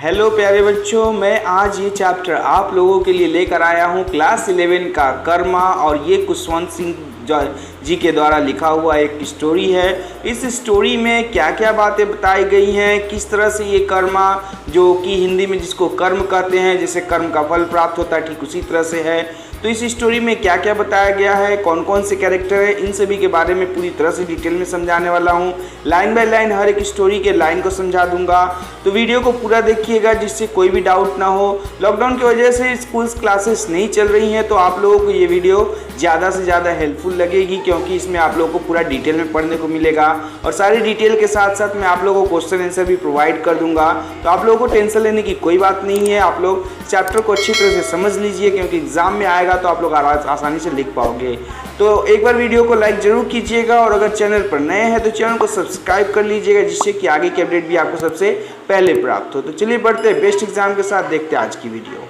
Hello प्यारे बच्चों, मैं आज ये चैप्टर आप लोगों के लिए लेकर आया हूँ क्लास 11 का कर्मा। और ये कुशवंत सिंह जी के द्वारा लिखा हुआ एक स्टोरी है। इस स्टोरी में क्या क्या बातें बताई गई हैं, किस तरह से ये कर्मा, जो कि हिंदी में जिसको कर्म कहते हैं, जैसे कर्म का फल प्राप्त होता है, ठीक उसी तरह से है। तो इस स्टोरी में क्या क्या बताया गया है, कौन कौन से कैरेक्टर है, इन सभी के बारे में पूरी तरह से डिटेल में समझाने वाला हूँ। लाइन बाय लाइन हर एक स्टोरी के लाइन को समझा दूंगा, तो वीडियो को पूरा देखिएगा जिससे कोई भी डाउट ना हो। लॉकडाउन की वजह से स्कूल क्लासेस नहीं चल रही हैं, तो आप लोगों को ये वीडियो ज़्यादा से ज़्यादा हेल्पफुल लगेगी, क्योंकि इसमें आप लोगों को पूरा डिटेल में पढ़ने को मिलेगा। और सारी डिटेल के साथ साथ मैं आप लोगों को क्वेश्चन आंसर भी प्रोवाइड कर दूंगा, तो आप लोगों को टेंशन लेने की कोई बात नहीं है। आप लोग चैप्टर को अच्छी तरह से समझ लीजिए, क्योंकि एग्जाम में आएगा तो आप लोग आसानी से लिख पाओगे। तो एक बार वीडियो को लाइक जरूर कीजिएगा, और अगर चैनल पर नए हैं तो चैनल को सब्सक्राइब कर लीजिएगा, जिससे कि आगे की अपडेट भी आपको सबसे पहले प्राप्त हो। तो चलिए बढ़ते हैं बेस्ट एग्जाम के साथ, देखते हैं आज की वीडियो।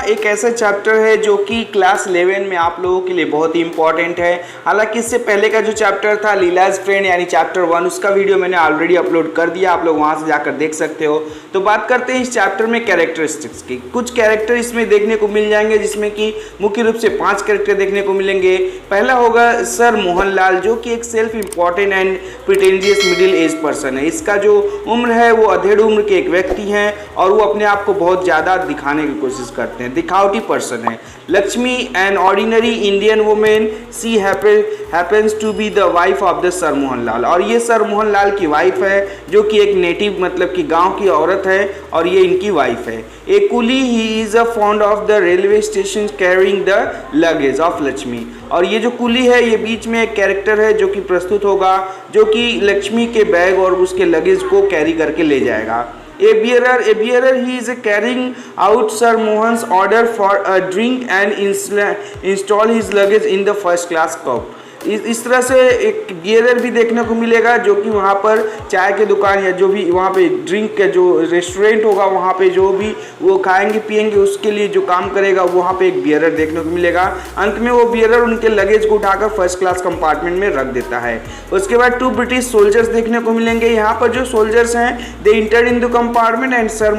एक ऐसा चैप्टर है जो कि क्लास 11 में आप लोगों के लिए बहुत ही इंपॉर्टेंट है। हालांकि इससे पहले का जो चैप्टर था लीलाज फ्रेंड यानी चैप्टर 1, उसका वीडियो मैंने ऑलरेडी अपलोड कर दिया, आप लोग वहां से जाकर देख सकते हो। तो बात करते हैं इस चैप्टर में कैरेक्टरिस्टिक्स की। कुछ कैरेक्टर इसमें देखने को मिल जाएंगे, जिसमें कि मुख्य रूप से 5 कैरेक्टर देखने को मिलेंगे। पहला होगा सर मोहनलाल, जो कि एक self important and pretentious middle age person है। इसका जो उम्र है वो अधेड़ उम्र के एक व्यक्ति हैं, और वो अपने आप को बहुत ज़्यादा दिखाने की कोशिश करते हैं, दिखावटी पर्सन है। Lakshmi an ordinary Indian women, she happens to be the wife of the sir Mohanlal, और ये सर मोहनलाल की वाइफ है, जो कि एक नेटिव मतलब कि गांव की औरत है, और ये इनकी वाइफ है। A coolie, he is a fond of the railway station carrying the luggage of Lakshmi, और ये जो कुली है ये बीच में एक कैरेक्टर है जो कि प्रस्तुत होगा, जो कि लक्ष्मी के बैग और उसके लगेज को कैरी करके ले जाएगा। A bearer, he is carrying out Sir Mohan's order for a drink and install his luggage in the first class coach. इस तरह से एक बियरर भी देखने को मिलेगा, जो कि वहाँ पर चाय के दुकान या जो भी वहाँ पे ड्रिंक का जो रेस्टोरेंट होगा, वहाँ पे जो भी वो खाएंगे पिएंगे उसके लिए जो काम करेगा, वहाँ पे एक बियरर देखने को मिलेगा। अंत में वो बियरर उनके लगेज को उठाकर फर्स्ट क्लास कंपार्टमेंट में रख देता है। उसके बाद 2 ब्रिटिश सोल्जर्स देखने को मिलेंगे। यहाँ पर जो सोल्जर्स हैं, they enter in the compartment and sir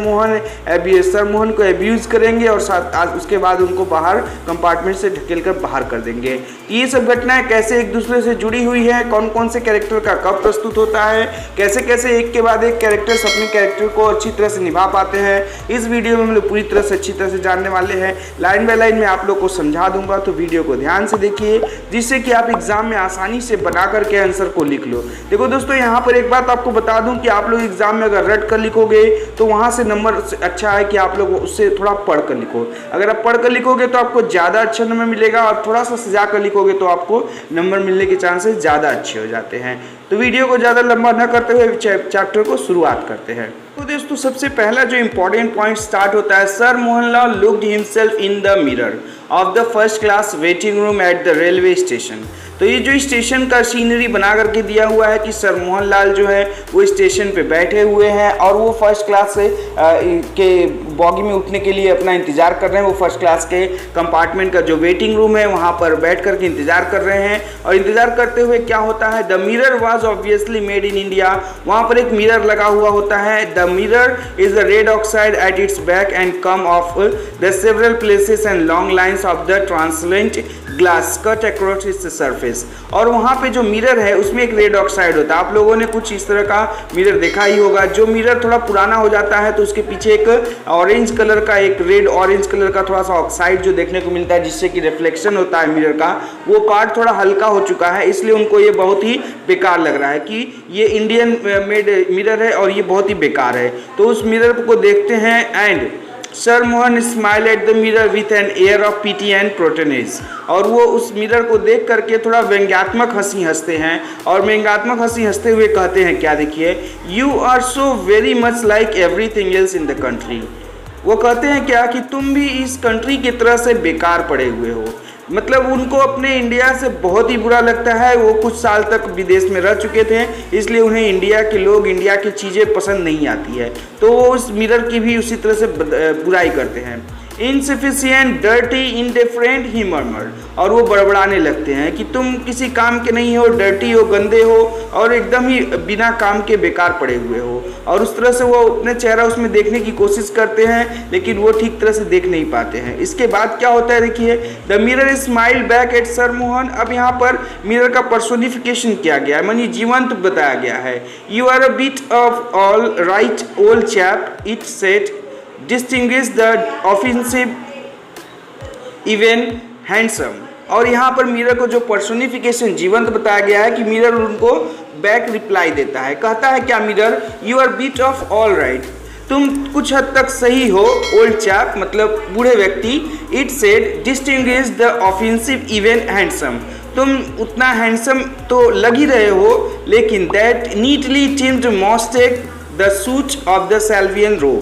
Mohan को एब्यूज करेंगे, और साथ उसके बाद उनको बाहर कंपार्टमेंट से ढकेल कर बाहर कर देंगे। ये सब घटनाएं कैसे एक दूसरे से जुड़ी हुई है, कौन कौन से कैरेक्टर का कब प्रस्तुत होता है, कैसे कैसे एक के बाद एक कैरेक्टर्स अपने कैरेक्टर को अच्छी तरह से निभा पाते हैं, इस वीडियो में हम लोग पूरी तरह से अच्छी तरह से जानने वाले हैं। लाइन बाय लाइन में आप लोग को समझा दूंगा, तो वीडियो को ध्यान से देखिए, जिससे कि आप एग्जाम में आसानी से बना करके आंसर को लिख लो। देखो दोस्तों, यहाँ पर एक बात आपको बता दूं कि आप लोग एग्जाम में अगर रट कर लिखोगे तो वहाँ से नंबर अच्छा है कि आप लोग उससे थोड़ा पढ़ कर लिखो। अगर आप पढ़ कर लिखोगे तो आपको ज़्यादा अच्छा नंबर मिलेगा, और थोड़ा सा सजा कर लिखोगे तो आपको नंबर मिलने के चांसेस ज़्यादा अच्छे हो जाते हैं। तो वीडियो को ज़्यादा लंबा न करते हुए चैप्टर को शुरुआत करते हैं। तो दोस्तों, सबसे पहला जो इंपॉर्टेंट पॉइंट स्टार्ट होता है, sir Mohanlal looked himself in the mirror of the first class waiting room at the railway station. तो ये जो स्टेशन का सीनरी बना करके दिया हुआ है कि सर मोहनलाल जो है वो स्टेशन पे बैठे हुए हैं, और वो फर्स्ट क्लास से के बॉगी में उठने के लिए अपना इंतज़ार कर रहे हैं। वो फर्स्ट क्लास के कंपार्टमेंट का जो वेटिंग रूम है वहाँ पर बैठ करके इंतज़ार कर रहे हैं। और इंतज़ार करते हुए क्या होता है, the mirror was obviously made in India. वहाँ पर एक मिरर लगा हुआ होता है। The mirror is the red oxide at its back and come off the several places and long lines of the translucent glass cut across its surface. और वहाँ पे जो मिरर है उसमें एक रेड ऑक्साइड होता है। आप लोगों ने कुछ इस तरह का मिरर देखा ही होगा। जो मिरर थोड़ा पुराना हो जाता है तो उसके पीछे एक ऑरेंज कलर का, एक रेड ऑरेंज कलर का थोड़ा सा ऑक्साइड जो देखने को मिलता है, जिससे कि रिफ्लेक्शन होता है मिरर का, वो पार्ट थोड़ा हल्का हो चुका है, इसलिए उनको ये बहुत ही बेकार लग रहा है कि ये इंडियन मेड मिरर है और ये बहुत ही बेकार है। तो उस मिरर को देखते हैं, and sir Mohan smile at the mirror with an air of pity and patronage. और वो उस मिरर को देख करके थोड़ा व्यंग्यात्मक हंसी हंसते हैं, और व्यंग्यात्मक हंसी हंसते हुए कहते हैं क्या, देखिए, you are so very much like everything else in the country. वो कहते हैं क्या कि तुम भी इस कंट्री की तरह से बेकार पड़े हुए हो। मतलब उनको अपने इंडिया से बहुत ही बुरा लगता है। वो कुछ साल तक विदेश में रह चुके थे, इसलिए उन्हें इंडिया के लोग, इंडिया की चीज़ें पसंद नहीं आती है, तो वो उस मिरर की भी उसी तरह से बुराई करते हैं। इनसफिशिएंट, डर्टी, इंडिफरेंट, ही मर्मर्ड। और वो बड़बड़ाने लगते हैं कि तुम किसी काम के नहीं हो, डर्टी हो, गंदे हो और एकदम ही बिना काम के बेकार पड़े हुए हो। और उस तरह से वो अपने चेहरा उसमें देखने की कोशिश करते हैं, लेकिन वो ठीक तरह से देख नहीं पाते हैं। इसके बाद क्या होता है देखिए, the mirror smile back at sir Mohan. अब यहाँ पर मिरर का पर्सोनिफिकेशन किया गया है, मानी जीवंत बताया गया है। You are a bit of all right old chap, it said, distinguish the offensive even handsome. और यहाँ पर मिरर को जो पर्सोनिफिकेशन जीवंत बताया गया है कि मिरर उनको बैक रिप्लाई देता है, कहता है क्या mirror, you are bit of all right, तुम कुछ हद तक सही हो, ओल्ड चैप मतलब बूढ़े व्यक्ति, it said, distinguish the offensive even handsome, तुम उतना हैंडसम तो लग ही रहे हो, लेकिन that neatly trimmed moustache the suit of the Savile Row,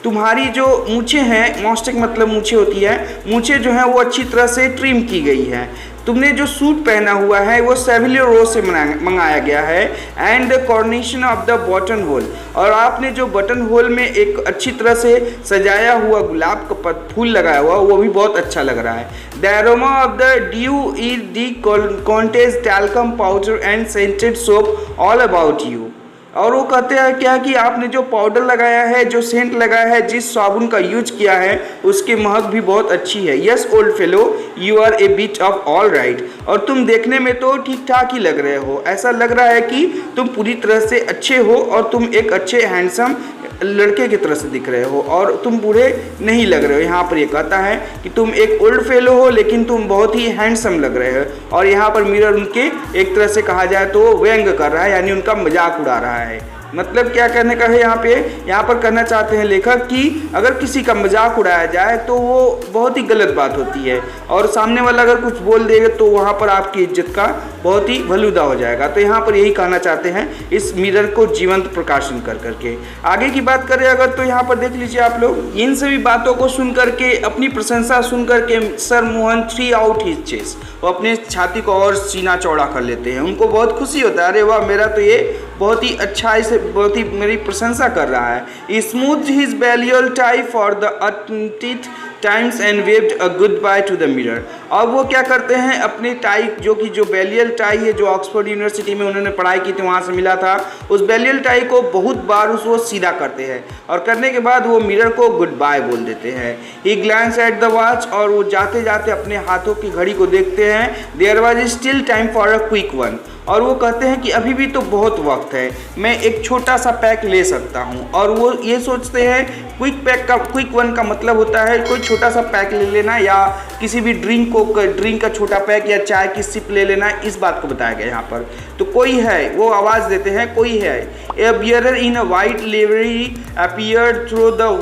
तुम्हारी जो मूछें हैं, मॉस्टेक मतलब मूछें होती है, मूछें जो हैं वो अच्छी तरह से ट्रिम की गई है, तुमने जो सूट पहना हुआ है वो सेविलियर रो से मंगाया गया है, and the carnation of the button hole, और आपने जो बटन होल में एक अच्छी तरह से सजाया हुआ गुलाब का फूल लगाया हुआ वो भी बहुत अच्छा लग रहा है। The aroma of the dew is the cottage talcum powder and scented soap all about you. और वो कहते हैं क्या कि आपने जो पाउडर लगाया है, जो सेंट लगाया है, जिस साबुन का यूज किया है उसकी महक भी बहुत अच्छी है। Yes old fellow, you are a bit of all right, और तुम देखने में तो ठीक ठाक ही लग रहे हो, ऐसा लग रहा है कि तुम पूरी तरह से अच्छे हो और तुम एक अच्छे हैंडसम लड़के की तरह से दिख रहे हो और तुम बूढ़े नहीं लग रहे हो। यहाँ पर ये कहता है कि तुम एक ओल्ड फेलो हो लेकिन तुम बहुत ही हैंडसम लग रहे हो, और यहाँ पर मिरर उनके एक तरह से कहा जाए तो व्यंग कर रहा है, यानी उनका मजाक उड़ा रहा है। मतलब क्या कहने का है यहाँ पर कहना चाहते हैं लेखक कि अगर किसी का मजाक उड़ाया जाए तो वो बहुत ही गलत बात होती है, और सामने वाला अगर कुछ बोल देगा तो वहाँ पर आपकी इज्जत का बहुत ही भलूदा हो जाएगा। तो यहाँ पर यही कहना चाहते हैं इस मिरर को जीवंत प्रकाशन कर करके। आगे की बात करें अगर तो यहाँ पर देख लीजिए आप लोग, इन सभी बातों को सुन करके, अपनी प्रशंसा सुन करके sir Mohan three out his chest, वो अपने छाती को और सीना चौड़ा कर लेते हैं। उनको बहुत खुशी होता है, अरे वाह मेरा तो ये बहुत ही अच्छा से बहुत ही मेरी प्रशंसा कर रहा है। Smooth his Balliol tie for the attentive times and waved a goodbye to the mirror. अब वो क्या करते हैं, अपने टाई जो बैलियल टाई है, जो ऑक्सफोर्ड यूनिवर्सिटी में उन्होंने पढ़ाई की थी वहाँ से मिला था, उस बैलियल टाई को बहुत बार उसको सीधा करते हैं और करने के बाद वो मिरर को गुड बाय बोल देते हैं। ही ग्लैंस एट द वॉच, और वो जाते जाते अपने हाथों की घड़ी को देखते हैं। There was still time for a quick one, और वो कहते हैं कि अभी भी तो बहुत वक्त है, मैं एक छोटा सा पैक ले सकता हूँ। और वो ये सोचते हैं क्विक वन का मतलब होता है कोई छोटा सा पैक ले लेना, या किसी भी ड्रिंक का छोटा पैक या चाय की सिप ले लेना, इस बात को बताया गया यहाँ पर। तो कोई है, वो आवाज़ देते हैं कोई है। A bearer in a white livery appeared through the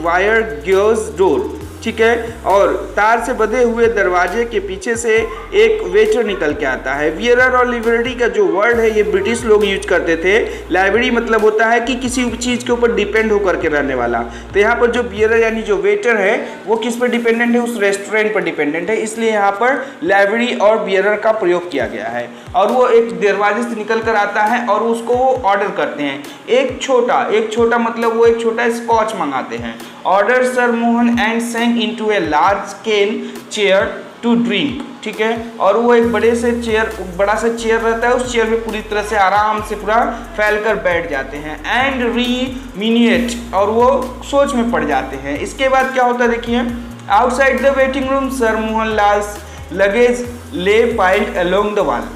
wire gauze door, ठीक है, और तार से बंधे हुए दरवाजे के पीछे से एक वेटर निकल के आता है। वियरर और लिबर्टी का जो वर्ड है ये ब्रिटिश लोग यूज करते थे। लाइब्रेरी मतलब होता है कि किसी चीज़ के ऊपर डिपेंड होकर के रहने वाला। तो यहाँ पर जो वियरर यानी जो वेटर है वो किस पर डिपेंडेंट है, उस रेस्टोरेंट पर डिपेंडेंट है, इसलिए यहाँ पर लाइब्रेरी और वियरर का प्रयोग किया गया है। और वो एक दरवाजे से निकल कर आता है और उसको वो ऑर्डर करते हैं एक छोटा मतलब वो एक छोटा स्कॉच मंगाते हैं। Order sir Mohan and sank into a large cane chair to drink, ठीक है, और वो एक बड़ा सा चेयर रहता है, उस चेयर में पूरी तरह से आराम से पूरा फैल कर बैठ जाते हैं। एंड रीमिनिएट, और वो सोच में पड़ जाते हैं। इसके बाद क्या होता है देखिए, outside the waiting room sir Mohan Lals luggage ले पाइल्ड अलोंग द वॉल,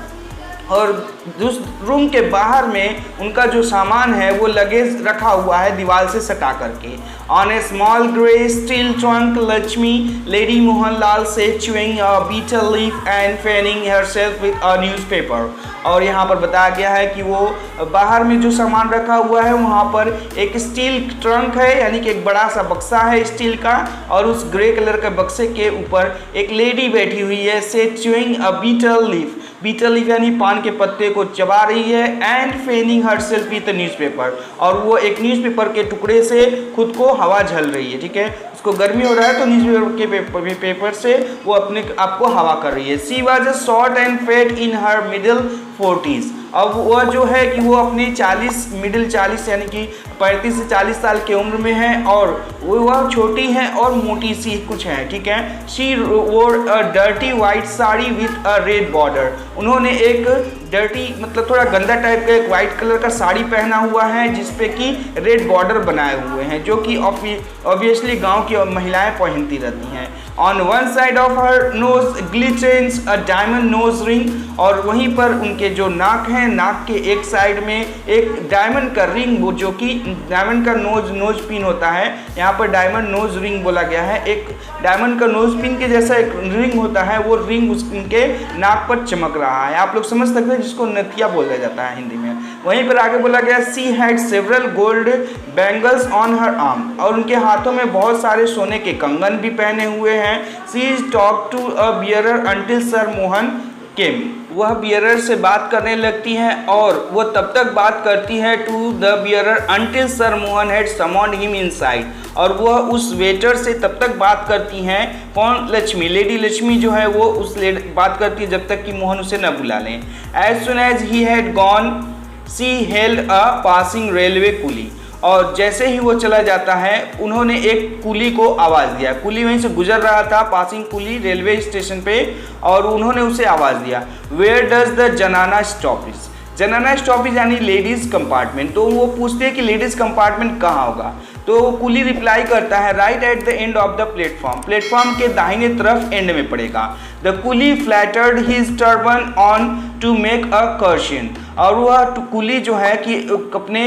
और उस रूम के बाहर में उनका जो सामान है वो लगेज रखा हुआ है दीवार से सटा करके। On a small grey steel trunk Lakshmi lady Mohanlal से chewing a betel leaf and fanning herself with a newspaper. और यहाँ पर बताया गया है कि वो बाहर में जो सामान रखा हुआ है वहाँ पर एक स्टील ट्रंक है, यानी कि एक बड़ा सा बक्सा है स्टील का, और उस ग्रे कलर के बक्से के ऊपर एक लेडी बैठी हुई है से च्यूइंग अ बीटल लीफ यानी पान के पत्ते को चबा रही है। एंड फेनिंग हरसेल्फ विद न्यूज़पेपर, और वो एक न्यूज़पेपर के टुकड़े से खुद को हवा झल रही है, ठीक है, उसको गर्मी हो रहा है तो न्यूज़पेपर के पेपर से वो अपने आप को हवा कर रही है। She was short and fat in her middle 40s। अब वह जो है कि वो अपनी मिडिल 40 यानी कि 35 से 40 साल की उम्र में है और वह छोटी है और मोटी सी कुछ है, ठीक है। शी वोर a dirty white sari with a red border. उन्होंने एक डर्टी मतलब थोड़ा गंदा टाइप का एक वाइट कलर का साड़ी पहना हुआ है जिसपे कि रेड बॉर्डर बनाए हुए हैं, जो कि ऑब्वियसली गांव की महिलाएं पहनती रहती हैं। On one side of her nose glitters a diamond nose ring. और वहीं पर उनके जो नाक हैं, नाक के एक साइड में एक डायमंड का रिंग, वो जो कि डायमंड का नोज पिन होता है, यहाँ पर डायमंड नोज रिंग बोला गया है। एक डायमंड का नोज पिन के जैसा एक रिंग होता है, वो रिंग उनके नाक पर चमक रहा है। आप लोग समझ सकते हैं जिसको नथिया बोला जाता है हिंदी में। वहीं पर आगे बोला गया she had several gold bangles on her arm. और उनके हाथों में बहुत सारे सोने के कंगन भी पहने हुए हैं। She talk to a bearer until sir Mohan came. वह बियरर से बात करने लगती हैं और वह तब तक बात करती है to the bearer until sir Mohan had summoned him inside. और वह उस वेटर से तब तक बात करती हैं, कौन? लक्ष्मी, लेडी लक्ष्मी जो है वो बात करती है जब तक कि मोहन उसे न बुला लें। As soon as he had gone she held a passing railway coolie. और जैसे ही वो चला जाता है उन्होंने एक कुली को आवाज़ दिया। कुली वहीं से गुजर रहा था, पासिंग कुली रेलवे स्टेशन पे, और उन्होंने उसे आवाज़ दिया, वेयर डज द जनाना स्टॉपिस। जनाना स्टॉपिस यानी लेडीज़ कंपार्टमेंट। तो वो पूछते हैं कि लेडीज़ कंपार्टमेंट कहाँ होगा। तो कुली रिप्लाई करता है, right at the end of the platform. Platform के दाहिने तरफ एंड में पड़ेगा। The coolie flattened his turban on to make a cushion. और वह कुली जो है कि अपने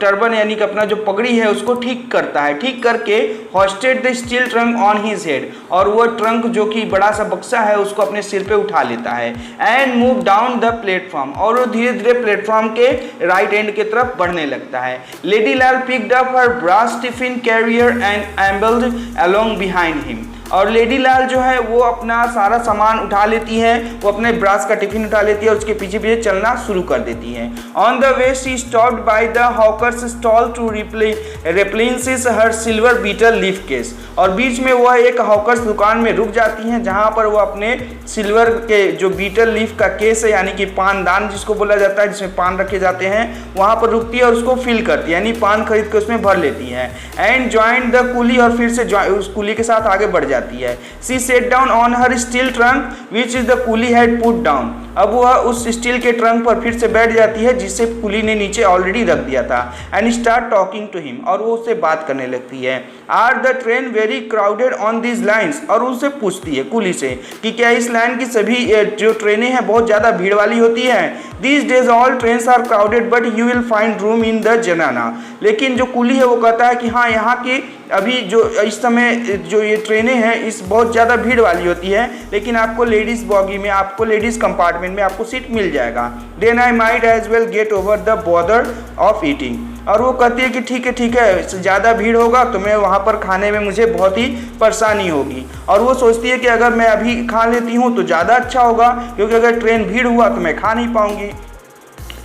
टर्बन यानी कि अपना जो पगड़ी है उसको ठीक करता है। ठीक करके hosted the steel trunk on his head. और वह ट्रंक जो कि बड़ा सा बक्सा है उसको अपने सिर पे उठा लेता है। And move down the platform. और वो धीरे धीरे प्लेटफॉर्म के राइट एंड की तरफ बढ़ने लगता है। Lady Lal picked up her brass tiffin carrier and ambled along behind him. और लेडी लाल जो है वो अपना सारा सामान उठा लेती है, वो अपने ब्रास का टिफिन उठा लेती है और उसके पीछे पीछे चलना शुरू कर देती है। On the way she stopped by the hawker's stall to replenish her silver betel leaf case. और बीच में वह एक हॉकर्स दुकान में रुक जाती हैं जहां पर वो अपने सिल्वर के जो बीटल लीफ का केस है यानी कि पानदान जिसको बोला जाता है, जिसमें पान रखे जाते हैं, वहां पर रुकती है और उसको फिल करती है यानी पान खरीद के उसमें भर लेती है। एंड ज्वाइंट द कुली। और फिर से उस कुली के साथ आगे बढ़ जाती है। She sat down on her steel trunk which is the coolie had put down. अब वह उस स्टील के ट्रंक पर फिर से बैठ जाती है जिसे कुली ने नीचे ऑलरेडी रख दिया था। And start talking to him. और वो उससे बात करने लगती है। Are the train very crowded on this lines. और उससे पूछती है कुली से कि क्या इस लाइन की सभी जो ट्रेनें हैं बहुत ज़्यादा भीड़ वाली होती हैं। These days all trains are crowded but you will find room in the Janana। लेकिन जो कुली है वो कहता है कि हाँ यहाँ की अभी जो इस समय जो ये ट्रेनें हैं इस बहुत ज़्यादा भीड़ वाली होती है, लेकिन आपको लेडीज़ बॉगी में, आपको लेडीज़ कंपार्टमेंट में आपको सीट मिल जाएगा। Then I might as well get over the border of eating. और वो कहती है कि ठीक है ज़्यादा भीड़ होगा तो मैं वहाँ पर खाने में मुझे बहुत ही परेशानी होगी। और वो सोचती है कि अगर मैं अभी खा लेती हूँ तो ज़्यादा अच्छा होगा, क्योंकि अगर ट्रेन भीड़ हुआ तो मैं खा नहीं पाऊँगी।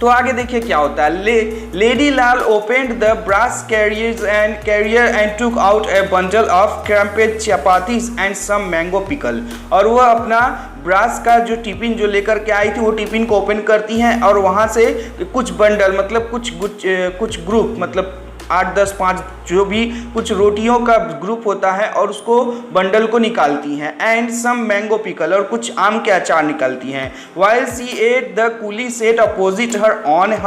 तो आगे देखिए क्या होता है। Lady Lal opened the brass carrier and took out a bundle of crumpled chapatis and some mango pickle. और वह अपना ब्रास का जो टिफिन जो लेकर के आई थी वो टिफिन को ओपन करती हैं और वहाँ से कुछ बंडल मतलब कुछ ग्रुप मतलब 8, 10, 5 जो भी कुछ रोटियों का ग्रुप होता है और उसको बंडल को निकालती हैं। And some mango pickle. और कुछ आम के अचार निकालती हैं। While she ate the coolie sat opposite her on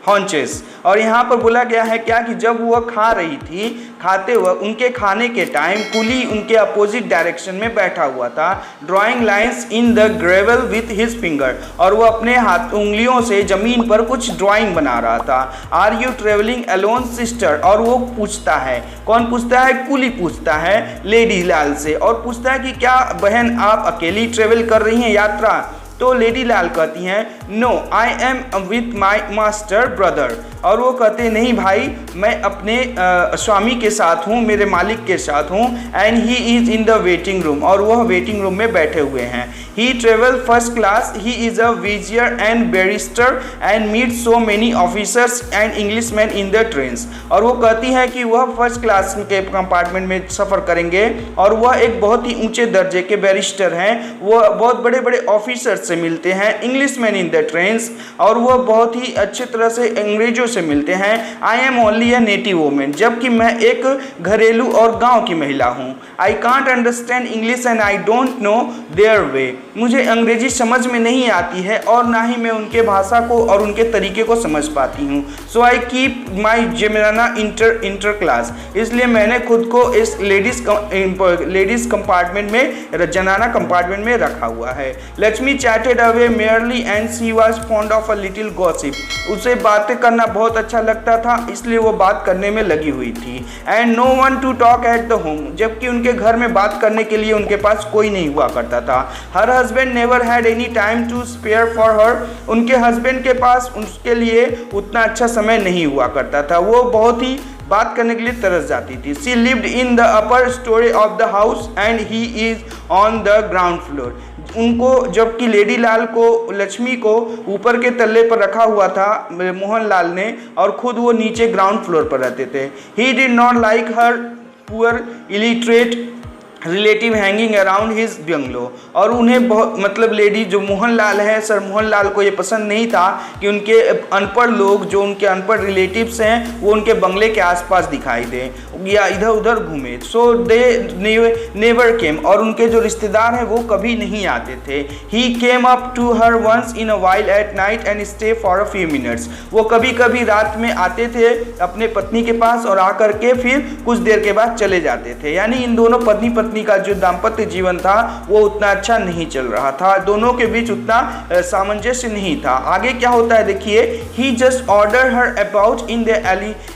haunches. और यहाँ पर बोला गया है क्या कि जब वह खा रही थी, खाते हुए उनके खाने के टाइम कुली उनके अपोजिट डायरेक्शन में बैठा हुआ था। Drawing lines in the gravel with his finger. और वो अपने हाथ उंगलियों से जमीन पर कुछ ड्राइंग बना रहा था। Are you travelling alone sister. और वो पूछता है, कौन पूछता है? कुली पूछता है लेडी लाल से और पूछता है कि क्या बहन आप अकेली ट्रेवल कर रही हैं यात्रा? तो लेडी लाल कहती हैं no I am with my master brother. और वो कहते हैं नहीं भाई मैं अपने स्वामी के साथ हूँ, मेरे मालिक के साथ हूँ। And he is in the waiting room. और वह वेटिंग रूम में बैठे हुए हैं। He travel first class. He is a vizier and barrister and meet so many officers and English man in the trains. और वो कहती हैं कि वह फर्स्ट क्लास के कंपार्टमेंट में सफ़र करेंगे और वह एक बहुत ही ऊंचे दर्जे के बैरिस्टर हैं। वह बहुत बड़े बड़े ऑफिसर से मिलते हैं, English man in the trains, और वह बहुत ही अच्छे तरह से अंग्रेजों से मिलते हैं। I am only a native women, जबकि मैं एक घरेलू और गांव की महिला हूँ। I can't understand English and I don't know their way, मुझे अंग्रेजी समझ में नहीं आती है और ना ही मैं उनके भाषा को और उनके तरीके को समझ पाती हूँ। सो आई कीप माई जनाना इंटर क्लास, इसलिए मैंने खुद को इस लेडीज कंपार्टमेंट में, जनाना कंपार्टमेंट में रखा हुआ है। Lakshmi chatted away merely and she was fond of a little gossip, उसे बातें करना बहुत अच्छा लगता था, इसलिए वो बात करने में लगी हुई थी। And no one to talk at the home, जबकि उनके घर में बात करने के लिए उनके पास कोई नहीं हुआ करता था। Her husband never had any time to spare for her, उनके हस्बैंड के पास उसके लिए उतना अच्छा समय नहीं हुआ करता था, वो बहुत ही बात करने के लिए तरस जाती थी। She lived in the upper story of the house and he is on the ground floor, उनको, जबकि लेडी लाल को, लक्ष्मी को ऊपर के तल्ले पर रखा हुआ था मोहनलाल ने, और खुद वो नीचे ग्राउंड फ्लोर पर रहते थे। He did not like her poor illiterate relative hanging around his bungalow, और उन्हें बहुत, मतलब लेडी जो मोहनलाल है, सर मोहनलाल को ये पसंद नहीं था कि उनके अनपढ़ लोग, जो उनके अनपढ़ रिलेटिव्स हैं, वो उनके बंगले के आसपास दिखाई दें या इधर उधर घूमे। सो दे नेवर केम, और उनके जो रिश्तेदार हैं वो कभी नहीं आते थे। He came up to her once in a while at night and stay for a few minutes, वो कभी कभी रात में आते थे अपने पत्नी के पास और आकर के फिर कुछ देर के बाद चले जाते थे। यानी इन दोनों पत्नी का जो दाम्पत्य जीवन था वो उतना अच्छा नहीं चल रहा था, दोनों के बीच उतना सामंजस्य नहीं था। आगे क्या होता है देखिए, he just order her about in the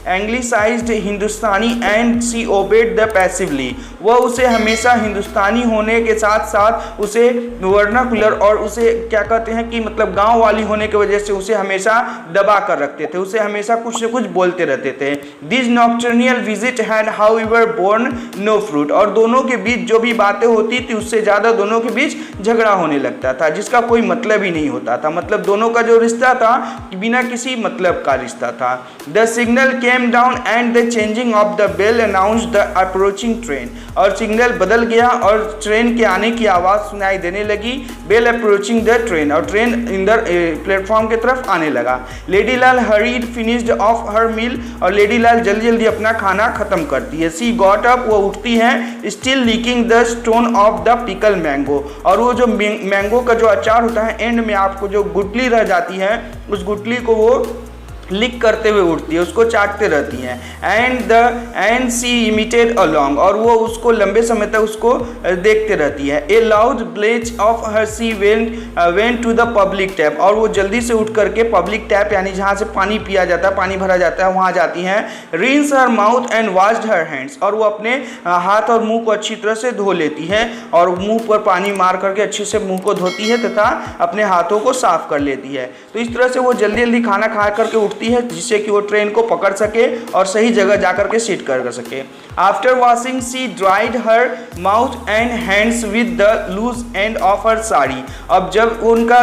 Anglicised Hindustani and she obeyed the passively, वह उसे हमेशा हिंदुस्तानी होने के साथ साथ उसे वर्नाकुलर और उसे क्या कहते हैं कि मतलब गांव वाली होने की वजह से उसे हमेशा दबा कर रखते थे, उसे हमेशा कुछ न कुछ बोलते रहते थे। This nocturnal visit had however borne no fruit, और दोनों के बीच जो भी बातें होती थी उससे ज़्यादा दोनों के बीच झगड़ा होने लगता था, जिसका कोई मतलब ही नहीं होता था, मतलब दोनों का जो रिश्ता था बिना किसी मतलब का रिश्ता था। The signal came down and the changing of the bell announced the approaching train, और सिग्नल बदल गया और ट्रेन के आने की आवाज़ सुनाई देने लगी। बेल अप्रोचिंग द ट्रेन, और ट्रेन इंदर प्लेटफॉर्म की तरफ आने लगा। Lady Lal hurried finished off her meal, और लेडी लाल जल्दी जल्दी अपना खाना खत्म करती है। सी गॉट अप, वो उठती है, still leaking the stone of the pickle mango, और वो जो मैंगो का जो अचार होता है एंड में आपको जो गुठली रह जाती है उस गुठली को वो लिक करते हुए उठती है, उसको चाटते रहती हैं। एंड सी इमिटेड अलोंग, और वो उसको लंबे समय तक उसको देखते रहती है। A loud belch of her she went to the public tap, और वो जल्दी से उठ करके पब्लिक टैप यानी जहाँ से पानी पिया जाता है, पानी भरा जाता है, वहाँ जाती हैं। Rinse her mouth and washed her hands, और वो अपने हाथ और मुंह को अच्छी तरह से धो लेती है और मुंह पर पानी मार करके अच्छे से मुंह को धोती है तथा अपने हाथों को साफ कर लेती है। तो इस तरह से वो जल्दी जल्दी खाना खा करके उठती है, जिससे कि वो ट्रेन को पकड़ सके और सही जगह जाकर के सीट कर सके। After washing she dried her mouth and hands with the loose end of her sari, अब जब उनका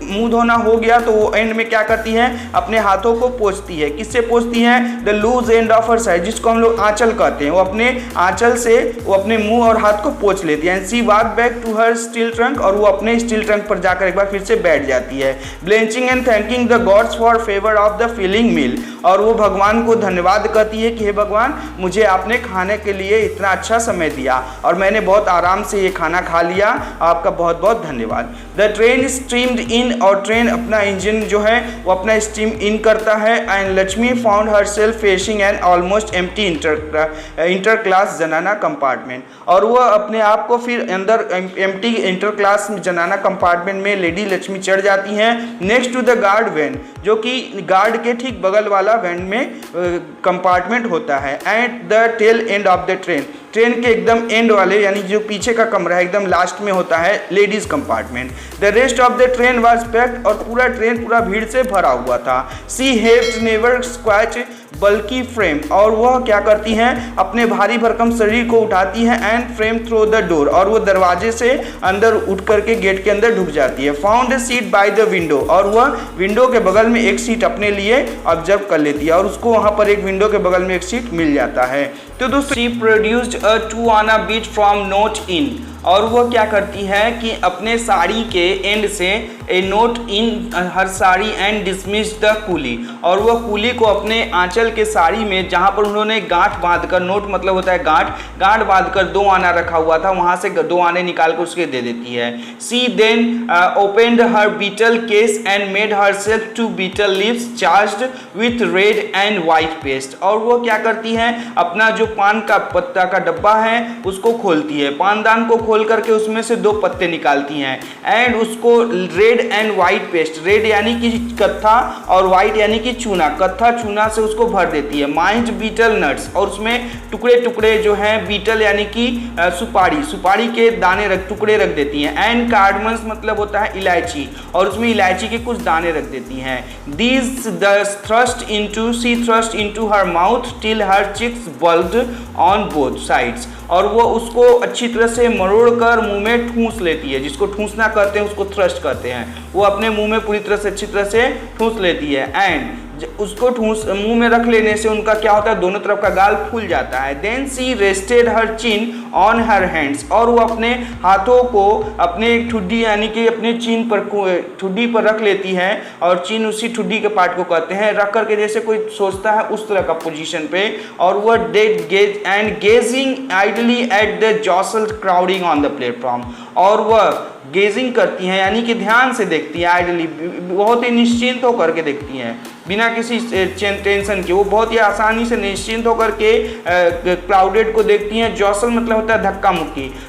मुंह धोना हो गया तो वो एंड में क्या करती है, अपने हाथों को पोंछती है। किससे पोंछती है? The loose end of her sari, जिसको हम लोग आंचल कहते हैं, वो अपने आंचल से वो अपने मुंह और हाथ को पोंछ लेती है। And she walk back to her steel trunk, और वो अपने स्टील ट्रंक पर जाकर एक बार फिर से बैठ जाती है। Blanching and thanking the gods for favour of the filling meal, और वो भगवान को धन्यवाद कहती है कि हे भगवान, मुझे आपने खाने के लिए इतना अच्छा समय दिया और मैंने बहुत आराम से ये खाना खा लिया, आपका बहुत बहुत धन्यवाद। द ट्रेन स्ट्रीम्ड इन, और ट्रेन अपना इंजन जो है वो अपना स्ट्रीम इन करता है। And Lakshmi found herself facing an almost empty inter class zenana compartment, और वह अपने आप को फिर अंदर empty inter class zenana compartment में लेडी लक्ष्मी चढ़ जाती हैं। Next to the guard van, जो कि गार्ड के ठीक बगल वाला वैन में कंपार्टमेंट होता है। At the tail end of the train, train के एकदम एंड वाले यानी जो पीछे का कमरा है एकदम लास्ट में होता है ladies compartment. The rest of the train was packed, और पूरा ट्रेन पूरा भीड़ से भरा हुआ था। सी हेव्ड नेवर स्क्वैच बल्कि फ्रेम, और वह क्या करती हैं, अपने भारी भरकम शरीर को उठाती हैं। And frame through the door, और वो दरवाजे से अंदर उठ करके गेट के अंदर ढुक जाती है। Found a seat by the window, और वह विंडो के बगल में एक सीट अपने लिए ऑब्जर्व कर लेती है और उसको वहाँ पर एक विंडो के बगल में एक सीट मिल जाता है। तो दोस्तों, शी प्रोड्यूस्ड अ 2 आना बीट फ्रॉम नोट इन, और वह क्या करती है कि अपने साड़ी के एंड से a note in her sari and dismiss the coolie, और वह कूली को अपने आंचल के साड़ी में जहाँ पर उन्होंने गांठ बांधकर, नोट मतलब होता है गांठ बांधकर 2 आना रखा हुआ था, वहाँ से 2 आने निकाल कर उसके दे देती है। She then opened her betel case and made herself 2 betel leaves charged with red and white paste, और वो क्या करती है अपना जो पान का पत्ता का डब्बा है उसको खोलती है, पानदान को खोल करके उसमें से 2 पत्ते निकालती हैं एंड उसको red and white paste, red यानी कि कत्था और वाइट यानी कि चूना, कत्था चूना से उसको भर देती है। माइंड बीटल नट्स, और उसमें टुकड़े टुकड़े जो हैं बीटल यानी कि सुपारी के दाने टुकड़े रख देती हैं। एंड कार्डमन्स मतलब होता है इलायची, और उसमें इलायची के कुछ दाने रख देती हैं। These she thrust into her mouth till her cheeks bulged on both sides, और वो उसको अच्छी तरह से मरोड़ कर मुंह में ठूंस लेती है, जिसको ठूंसना कहते हैं उसको थ्रस्ट कहते हैं। वो अपने मुंह में पूरी तरह से अच्छी तरह से ठूंस लेती है एंड उसको मुंह में रख लेने से उनका क्या होता है, दोनों तरफ का गाल फूल जाता है। Then she rested her chin on her hands, और वो अपने हाथों को अपने ठुड्डी यानी कि अपने चिन पर, ठुड्डी पर रख लेती है, और चिन उसी ठुड्डी के पार्ट को कहते हैं, रख करके जैसे कोई सोचता है उस तरह का पोजीशन पे, और वह dead gaze and gazing idly at the jostle crowding on the platform, और वह गेजिंग करती हैं यानी कि ध्यान से देखती हैं, आइडली बहुत ही निश्चिंत होकर के देखती हैं बिना किसी टेंशन के, वो बहुत ही आसानी से निश्चिंत होकर के क्राउडेड को देखती हैं। जॉसल मतलब होता है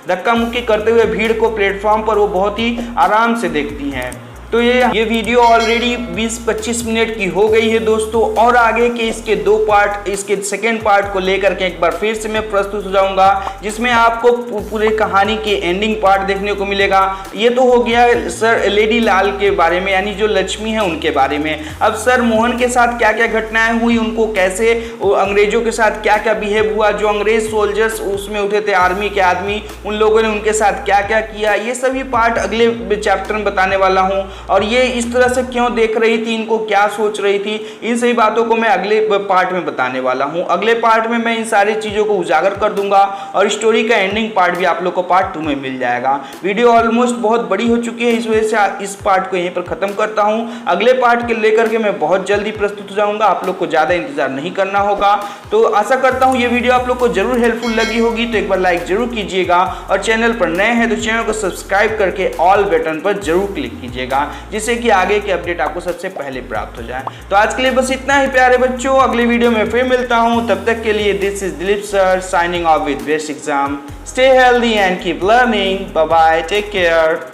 धक्का मुक्की करते हुए भीड़ को प्लेटफॉर्म पर वो बहुत ही आराम से देखती हैं। तो ये वीडियो ऑलरेडी 20-25 मिनट की हो गई है दोस्तों, और आगे के इसके 2 पार्ट, इसके सेकेंड पार्ट को लेकर के एक बार फिर से मैं प्रस्तुत हो जाऊंगा, जिसमें आपको पूरी कहानी के एंडिंग पार्ट देखने को मिलेगा। ये तो हो गया सर लेडी लाल के बारे में, यानी जो लक्ष्मी है उनके बारे में। अब सर मोहन के साथ क्या क्या घटनाएं हुई, उनको कैसे अंग्रेजों के साथ क्या क्या बिहेव हुआ, जो अंग्रेज सोल्जर्स उसमें उठे थे आर्मी के आदमी, उन लोगों ने उनके साथ क्या क्या किया, ये सभी पार्ट अगले चैप्टर में बताने वाला हूँ। और ये इस तरह से क्यों देख रही थी, इनको क्या सोच रही थी, इन सभी बातों को मैं अगले पार्ट में बताने वाला हूँ। अगले पार्ट में मैं इन सारी चीज़ों को उजागर कर दूंगा, और स्टोरी का एंडिंग पार्ट भी आप लोग को पार्ट 2 में मिल जाएगा। वीडियो ऑलमोस्ट बहुत बड़ी हो चुकी है, इस वजह से इस पार्ट को यहीं पर ख़त्म करता हूँ। अगले पार्ट के लेकर के मैं बहुत जल्दी प्रस्तुत हो जाऊँगा, आप लोग को ज़्यादा इंतजार नहीं करना होगा। तो आशा करता हूँ ये वीडियो आप लोग को जरूर हेल्पफुल लगी होगी, तो एक बार लाइक जरूर कीजिएगा, और चैनल पर नए हैं तो चैनल को सब्सक्राइब करके ऑल बटन पर जरूर क्लिक कीजिएगा, जिससे कि आगे के अपडेट आपको सबसे पहले प्राप्त हो जाए। तो आज के लिए बस इतना ही प्यारे बच्चों, अगले वीडियो में फिर मिलता हूं, तब तक के लिए this is Dilip sir signing off with best exam. Stay healthy and keep learning. Bye bye, take care.